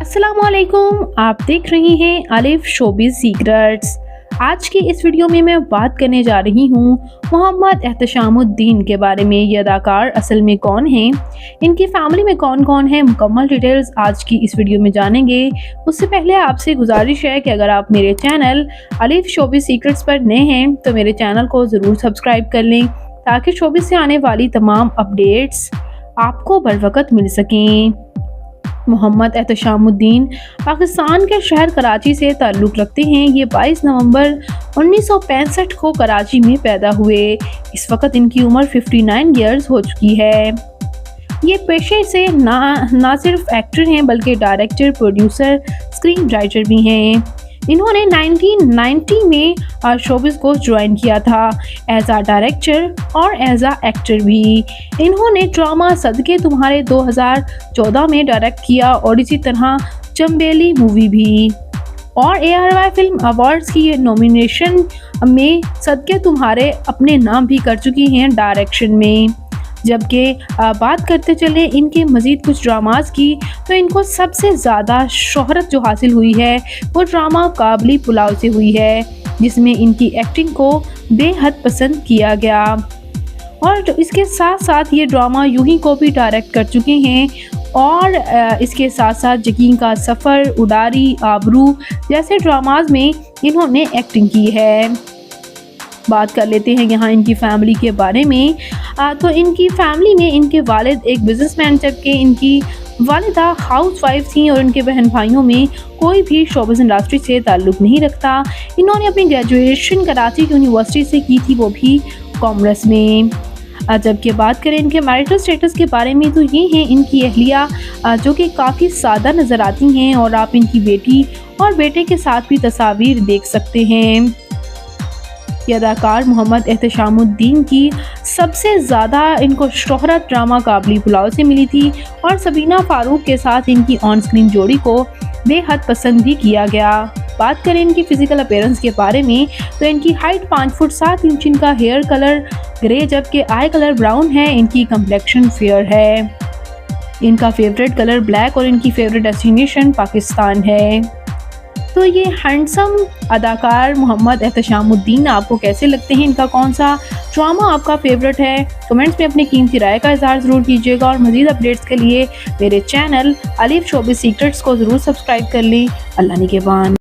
अस्सलामुअलैकुम, आप देख रही हैं अलिफ शोबिज़ सीक्रेट्स। आज की इस वीडियो में मैं बात करने जा रही हूँ मोहम्मद एहतशामुद्दीन के बारे में। ये अदाकार असल में कौन हैं, इनकी फैमिली में कौन कौन है, मुकम्मल डिटेल्स आज की इस वीडियो में जानेंगे। उससे पहले आपसे गुजारिश है कि अगर आप मेरे चैनल अलिफ शोबिज़ सीक्रेट्स पर नए हैं तो मेरे चैनल को ज़रूर सब्सक्राइब कर लें ताकि शोबिज़ से आने वाली तमाम अपडेट्स आपको बर वक्त मिल सकें। मोहम्मद एहतशामुद्दीन पाकिस्तान के शहर कराची से ताल्लुक़ रखते हैं। ये 22 नवंबर 1965 को कराची में पैदा हुए। इस वक्त इनकी उम्र 59 ईयर्स हो चुकी है। ये पेशे से ना सिर्फ एक्टर हैं बल्कि डायरेक्टर, प्रोड्यूसर, स्क्रीन राइटर भी हैं। इन्होंने 1990 में शोबिज़ को ज्वाइन किया था एज आ डायरेक्टर और एज आ एक्टर भी। इन्होंने ड्रामा सदके तुम्हारे 2014 में डायरेक्ट किया और इसी तरह चंबेली मूवी भी। और ARY फिल्म अवार्ड्स की नॉमिनेशन में सदके तुम्हारे अपने नाम भी कर चुकी हैं डायरेक्शन में। जबकि बात करते चले इनके मज़ीद कुछ ड्रामास की, तो इनको सबसे ज़्यादा शोहरत जो हासिल हुई है वो ड्रामा काबली पुलाव से हुई है, जिसमें इनकी एक्टिंग को बेहद पसंद किया गया। और इसके साथ साथ ये ड्रामा यूही को भी डायरेक्ट कर चुके हैं और इसके साथ साथ यकीन का सफ़र, उडारी, आबरू जैसे ड्रामाज में इन्होंने एक्टिंग की है। बात कर लेते हैं यहाँ इनकी फैमिली के बारे में। तो इनकी फैमिली में इनके वालिद एक बिजनेसमैन, जबकि इनकी वालिदा हाउसवाइफ थी और इनके बहन भाइयों में कोई भी शोबिज़ इंडस्ट्री से ताल्लुक़ नहीं रखता। इन्होंने अपनी ग्रेजुएशन कराची यूनिवर्सिटी से की थी, वो भी कॉमर्स में। जबकि बात करें इनके मैरिटल स्टेटस के बारे में, तो ये हैं इनकी अहलिया जो कि काफ़ी सादा नज़र आती हैं और आप इनकी बेटी और बेटे के साथ भी तस्वीर देख सकते हैं। ये अदाकार मोहम्मद एहतशामुद्दीन की सबसे ज़्यादा इनको शोहरत ड्रामा काबली पुलाव से मिली थी और सबीना फ़ारूक के साथ इनकी ऑन स्क्रीन जोड़ी को बेहद पसंद भी किया गया। बात करें इनकी फ़िज़िकल अपीयरेंस के बारे में, तो इनकी हाइट 5 फुट 7 इंच, इनका हेयर कलर ग्रे जबकि आई कलर ब्राउन है, इनकी कम्प्लेक्शन फेयर है, इनका फेवरेट कलर ब्लैक और इनकी फेवरेट डेस्टिनेशन पाकिस्तान है। तो ये हैंडसम अदाकार मोहम्मद एहतशामुद्दीन आपको कैसे लगते हैं, इनका कौन सा ड्रामा आपका फेवरेट है? कमेंट्स में अपनी कीमती राय का इज़हार ज़रूर कीजिएगा और मज़ीद अपडेट्स के लिए मेरे चैनल अलिफ शोबिज़ सीक्रेट्स को ज़रूर सब्सक्राइब कर लें। अल्लाह निगहबान।